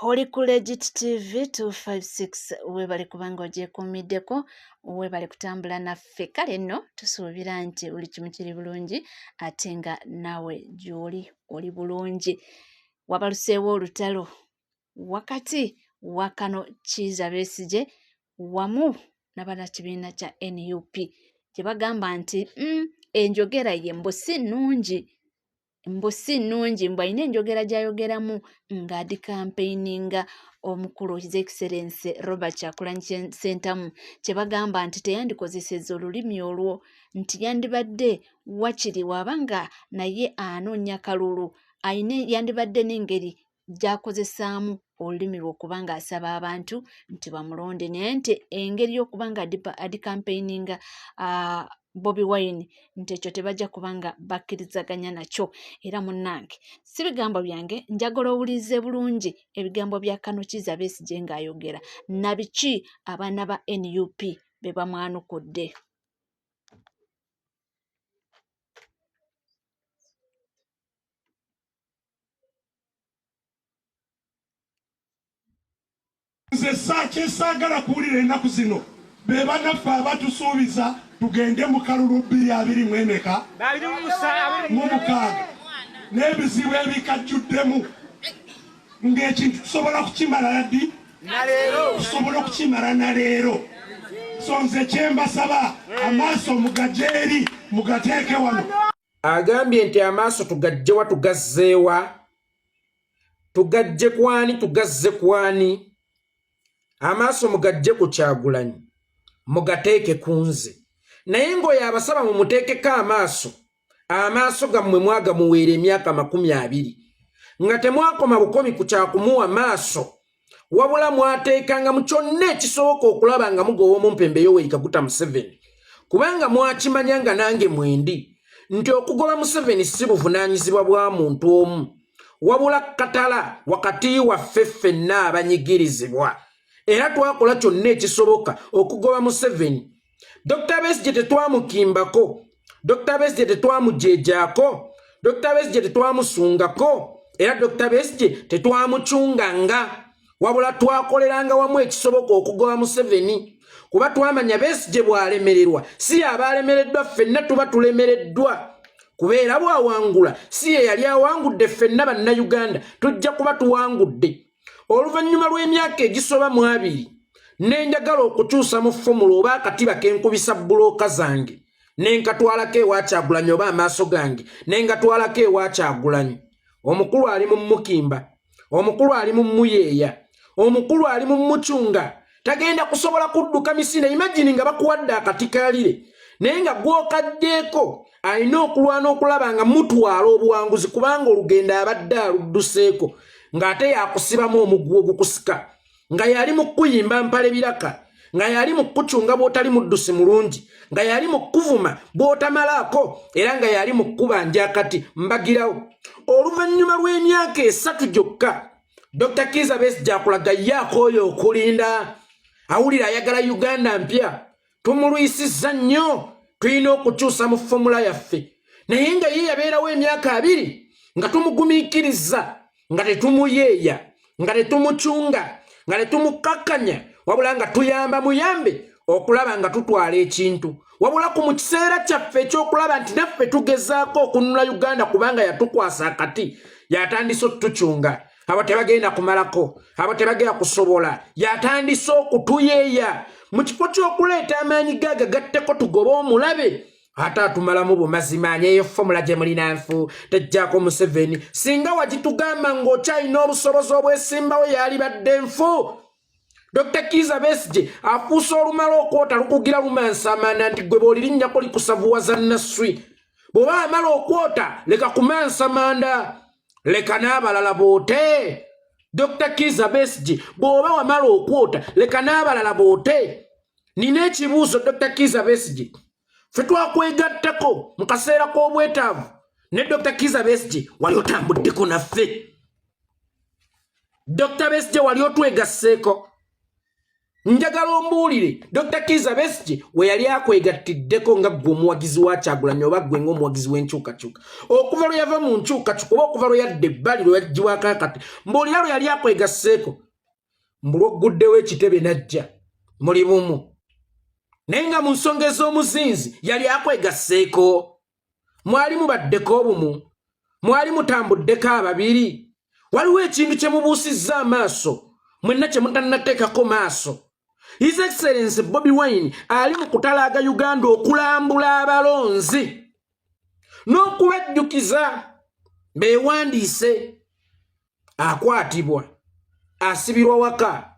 Oli ku Legit TV 256 webale kubanga ogyekuumiddeko webale kutambula naffe kale nno tusuubira nti buli kimu kiri bulungi ate nga nawe gy'oli oli bulungi. Wabaluseewo olutalo wakati wa Kano Kizza Besigye wamu n'abannakibiina kya NUP gye bagamba nti enjogera ye mbusi nnungi mbu alina enjogera gy'ayogeramu ng'adikampeininga omukulu His Excellency Robert Kyagulanyi Ssentamu kye bagamba nti teyandikozesezza olulimi olwo nti yandibadde wakiri waba nga naye anoonya kalulu yandibadde n'engeri gy'akozesaamu olulimi lw'okubanga asaba abantu nti bamulonde naye nti engeri y'okuba nga adikampeininga Bobi Wine nti ekyo tebajja kubanga bakkirizaganya nakyo. Era munnange si bigambo byange, njagala owulirize bulungi ebigambo bya Kano Kizza Besigye ng'ayogera na biki abaana ba NUP be bamwanukudde. Nze saagala kuwulira ennaku zino be bannaffe abatusuubiza tugende mu kalulu 2026 n'ebizibu ebikajjuddemu ng'ekintu tusobola kukimala yaddi tusobola okukimala na leero. So nze kyembasaba amaaso mugajeeri mugateeke wano. Agambye nti amaaso tugajjewa tugazzeewa tugajje kwani tugazze kwani amaaso mugajje ku Kyagulanyi mugateeke kunze naye ng'oyo abasaba mumuteekeko amaaso gammwe mwagamuweera emyaka 20 nga temwakoma bukomi ku kyakumuwa maaso wabula mwateekanga mu kyonna ekisoboka okulaba nga mugoba omumpembe Yoweri Kaguta Museveni kubanga mwakimanya nga nange mwendi nti okugoba Museveni si buvunaanyizibwa bwa muntu omu wabula katala wakati waffe ffenna abanyigirizibwa era twakola kyonna ekisoboka okugoba Museveni. Dr. Besigye tetwamukimbako, Dr. Besigye tetwamujejaako, Dr. Besigye tetwamusungako, era Dr. Besigye tetwamucunganga wabula twakoleranga wamu ekisoboka okugoba Museveni kuba twamanya Besigye bw'alemererwa si abalemereddwa ffenna tuba tulemereddwa kubeera bw'awangula si ye yali awangudde ffenna bannayuganda tujja kuba tuwangudde. Oluvannyuma lw'emyaka egisoba mu 2 nenjagala okukyusa mu fomula oba akatiba kenkubisa bulooka zange nenkatwalako ewa Kyagulanyi oba amaaso gange nengatwalako ewa Kyagulanyi. Omukulu ali mu Mukimba, omukulu ali mu Muyeeya, omukulu ali mu Mucunga, tagenda kusobola kudduka Misinde. Imagine nga bakuwadde akatikalire naye nga gw'okaddeeko alina okulwana okulaba nga mutwala obuwanguzi kubanga olugendo abadde aludduseeko ng'ate yakusibamu omugwo ogukusika nga yali mu kuyimba mpale biraka nga yali mu kucunga bw'otali muddusi mulungi nga yali mu kuvuma bw'otamalaako era nga yali mu kubanja akati mbagirawo. Oluvannyuma lw'emyaka 3 gyokka Dr. Kizza Besigye akulaga yaako oyo okulinda awulira ayagala Uganda mpya tumulwisizza nnyo tulina okukyusa mu fomula yaffe naye nga ye yabeerawo emyaka 2 nga tumugumiikiriza nga tetumuyeeya nga tetumucunga nga tetumukkakkanya wabula nga tuyamba muyambe okulaba nga tutwala ekintu wabula ku mu kiseera kyaffe ekyokulaba nti naffe tugezaako okununula Uganda kubanga yatukwasa akati yatandise otucunga abo tebagenda kumalako abo tebagenda kusobola yatandise okutuyeeya mu kifo ky'okuleeta amaanyi gaaga gatteko tugoba omulabe ate atumalamu bumazima eyo fomula gye mulina nfu tejjaako Museveni singa wagitugamba ng'okyalina obusobozi obwesimbawo yali badde nfu. Dr. Kizza Besigye afuusa olumala okwota lukugira lumansamanda nti gwe bw'olirinnyako likusavuwaza nasswi bw'oba amala okwota leka kumansamanda leka n'abalala boote. Dr. Kizza Besigye bw'oba wamala okwota leka n'abalala boote. Nina ekibuuzo Dr. Kizza Besigye ffe twakwegattako mu kaseera k'obwetaavu ne Dr. Kizza Besigye wali otambuddeko naffe. Dr. Besigye wali otwegasseeko njagala ombuulire Dr. Kizza Besigye we yali akwegattiddeko nga ggwe omuwagizi wa Kyagulanyi oba ggwe ng'omuwagizi w'enkyukakyuka okuva lwe yava mu nkyukakyuka oba okuva lwe yadda ebbali lwe yaggiwako akati mbuulira lwe yali akwegasseeko mbulwoguddewo ekitebe najja muli bumu naye nga mu nsonga ez'omuzinzi yali akwegasseeko mwali mubaddeko obumu mwali mutambuddeko ababiri waliwo ekintu kye mubuusizza amaaso mwenna kye mutannateekako maaso His Excellency Bobi Wine ali mu kutalaaga Uganda okulambula abalonzi n'okubajjukiza beewandiise akwatibwa asibirwa waka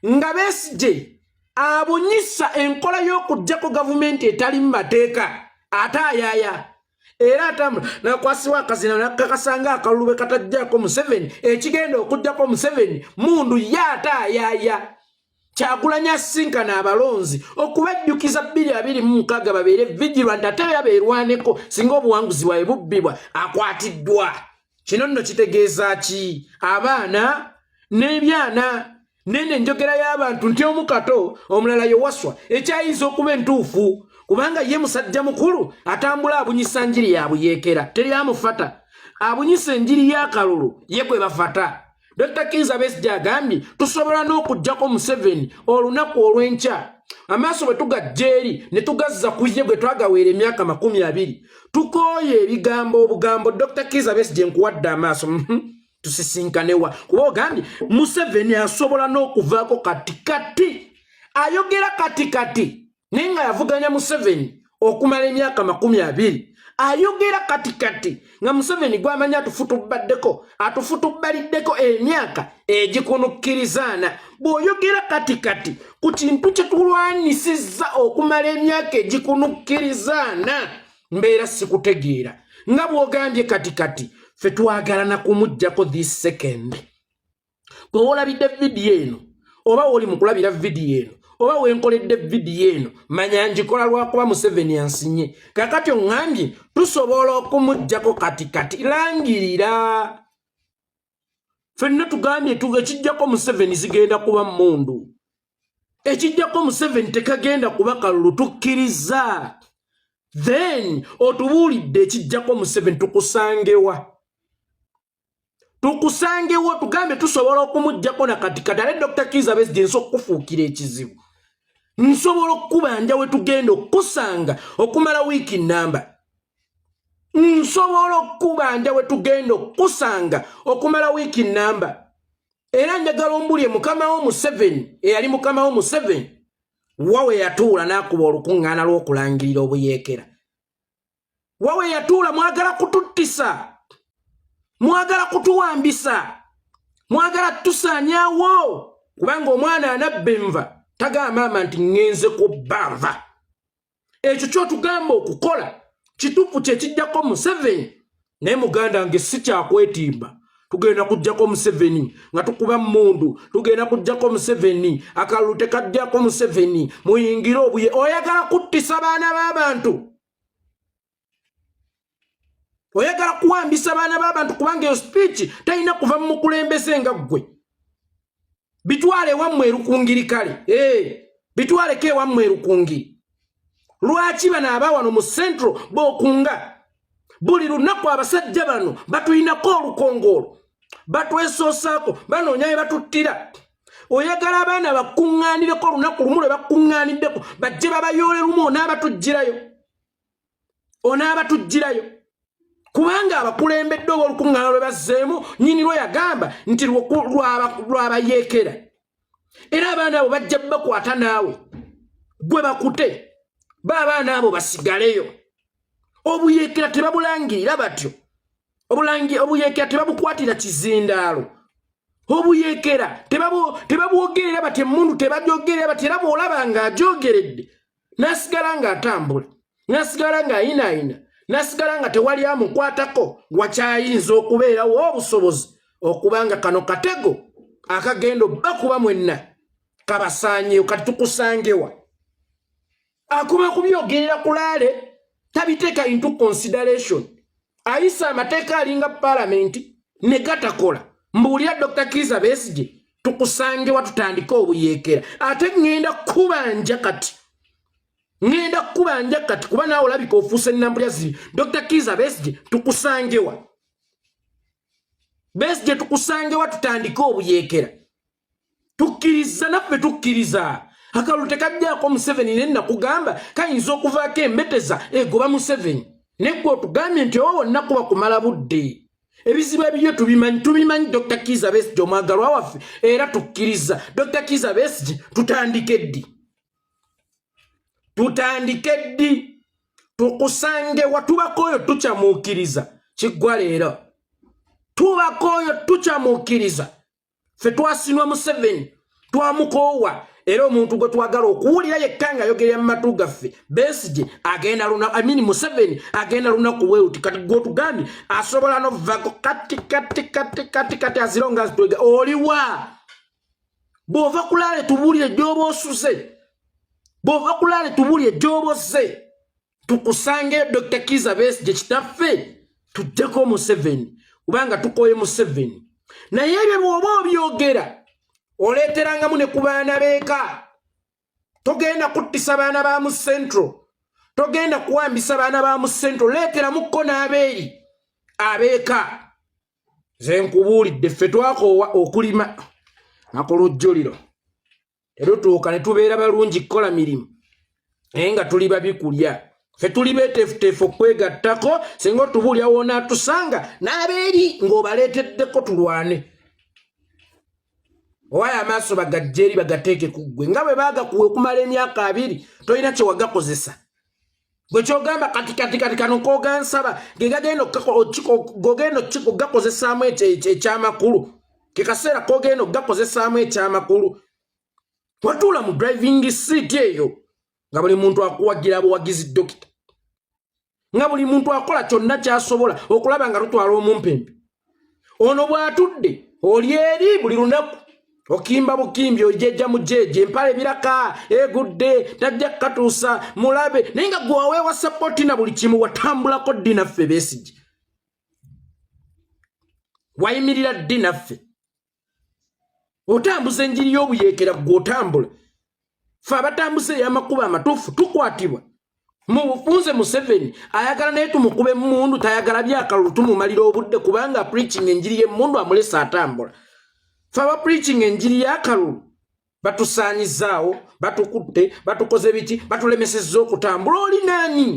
nga Besigye abunyisa enkola y'okuggyako gavumenti etali mu mateeka ataayaaya era atambula nakwasibwa akazina nakakasanga akalulu bwe katajjako Museveni ekigenda okuggyako Museveni mundu yaataayaaya Kyagulanyi asinkana abalonzi okubajjukiza 2026 babeere vigilant ate yabeerwaneko singa obuwanguzi bwawe bubbibwa akwatiddwa kino nno kitegeeza ki abaana n'ebyana nene njogera y'abantu nti omukato omulala yowaswa ekyayinza okuba entuufu kubanga ye musajja mukulu atambula abunyisa njiri yabuyeekera teri amufata abunyisa enjiri y'akalulu ye gwe bafata Dr. Kizza Besigye agambye tusobola n'okuggyako Museveni olunaku olw'enkya amaaso bwe tugajja eri ne tugazza ku ye bwe twagaweera emyaka 20 tukooye ebigambo obugambo Dr. Kizza Besigye nkuwadde amaaso tusisinkanewa kuba ogambye Museveni asobola n'okuvaako katikati ayogera katikati naye nga yavuganya Museveni okumala emyaka 20 ayogera katikati nga Museveni gwamanya atufutubaliddeko emyaka egikunukkirizana bw'oyogera katikati ku kintu kye tulwanisizza okumala emyaka egikunukkirizana mbeera sikutegeera nga bw'ogambye katikati ffe twagalana kumuggyako this second bwe wolabidde vidiyo eno oba woli mu kulabira vidiyo eno oba wenkoledde vidiyo eno manya njikola lwakuba Museveni ansinye kakati oŋŋambye tusobola okumuggyako katikati langirira ffenna tugambye ekijjako Museveni zigenda kuba mundu ekijjako Museveni tekagenda kuba kalulu tukkiriza then otubuulidde ekijjako Museveni tukusangewo tugambe tusobola okumuggyako na katikati ale Dr. Kizza Besigye nso okufuukira ekizibu nsobola okubanja we tugenda okusanga okumala wiiki namba nsobola okubanja we tugenda okusanga okumala wiiki namba era njagala ombulye mukama wo Museveni eyali mukama wo Museveni wawe yatuula n'akuba olukuŋŋaana lw'okulangirira obuyeekera wawe yatuula mwagala kututtisa mwagala kutuwambisa mwagala tusaanyaawo kubanga omwana anabba enva tagama maama nti ngenze kubba nva ekyo kyotugamba okukola kituufu kyekijjako Museveni naye muganda nge si kyakwetimba tugenda kujjako Museveni nga tukuba mundu tugenda kujjako Museveni akalulu tekajjako Museveni muyingire obuye oyagala kuttisa baana b'abantu oyagala kuwambisa baana b'abantu kubanga eyo speech talina kuva mu mukulembeze nga ggwe bitwale wammwe erukungiri kale bitwaleko ewammwe erukungiri lwaki bano abawano mu central b'okunga buli lunaku abasajja bano batuyinako olukongolo batwesoosaako banoonya bye batuttira oyagala abaana bakuŋŋaanireko olunaku lumu lwe bakuŋŋaaniddeko bajje babayoole lumu onaabatugirayo kubanga abakulembedde oba olukuŋŋaana lwe bazzeemu nnyini lwe yagamba nti lwabayeekera era abaana abo bajja bakwata naawe gwe bakute baabaana abo basigaleyo obuyeekera tebabulangirira batyo obuyeekera tebabukwatira kizindaalo obuyeekera tebabwogerera batyo emundu tebagyogerera batyo era bw'olaba ng'agyogeredde n'asigala ng'atambula n'asigala ng'ayinaayina n'asigala nga tewali amukwatako wakyayinza okubeerawo obusobozi okubanga kano katego akagendo bakuba mwenna kabasaanyeyo kati tukusangewa akuma kubyogerera kulaale tabiteeka into consideration ayisa amateeka alinga palamenti ne gatakola mbuulira Dr. Kizza Besigye tukusange watutandika obuyeekera ate ngenda kubanja kati kuba naawe olabika ofuuse nnambulya ziri Dr. Kizza Besigye tukusangewa Besigye tukusangewa tutandika obuyeekera tukkiriza naffe tukkiriza akalulu tekajjaako Museveni nennakugamba kayinza okuvaako embeteza egoba Museveni neggwe otugambye nti owo wonna kuba kumala budde ebizibu ebiryo tubimanyi Dr. Kizza Besigye omwagalwa waffe era tukkiriza Dr. Kizza Besigye tutandike ddi tukusangewa tubakooyo tukyamuukiriza kiggwa leero tubakooyo tukyamuukiriza ffe twasinwa Museveni twamukoowa era omuntu gwe twagala okuwulira yekka nga ayogerera mu matu gaffe Besigye agenda lunaku Museveni agenda lunaku bwewuti kati gwotugambye asobola novako kati azironga zitwega oliwa bw'ova kulaale tubuulire gy'oba osuze tukusangeyo Dr. Kizza Besigye kitaffe tujjeko Museveni kubanga tukooye Museveni naye ebyo bw'oba obyogera oleeterangamu ne ku baana beeka togenda kuttisa baana ba mu Central togenda kuwambisa baana ba mu Central leeteramukko n'abeeri abeeka ze nkubuulidde ffe twakoowa okulima akolojjoliro terutuuka ne tubeera balungi kukola mirimu naye nga tuli babikulya ffe tuli beeteefuteefu okwegattako singa otubuulya wonaatusanga n'abeeri ng'obaleeteddeko tulwane owaya amaaso bagajja eri bagateeke ku ggwe nga bwe baagakuwa okumala emyaka 2 tolina kye wagakozesa gwe kyogamba kati kano koogansaba gegagenda okugakozesaamu ekyamakulu ke kaseera koogenda okugakozesaamu ekyamakulu watuula mu driving seat eyo nga buli muntu akuwagira buwagizi dokita nga buli muntu akola kyonna kyasobola okulaba nga tutwala omumpembe ono bw'atudde oli eri buli lunaku okimba bukimbi ojeja mujeje empale biraka egudde tajja katuusa mulabe naye nga gwaweewa sapoti na buli kimu watambulako ddi naffe Besigye wayimirira ddi naffe otambuza enjiri y'obuyeekera gw'otambula ffe abatambuza ey'amakubo amatuufu tukwatibwa mu bufunze Museveni ayagala naye tumukube mundu tayagala byakalulu tumumalira obudde kubanga preaching enjiri y'emundu amulesa atambula faba preaching enjiri y'akalulu batusaanyizaawo batukutte batukoze biki batulemesezza okutambula oli nani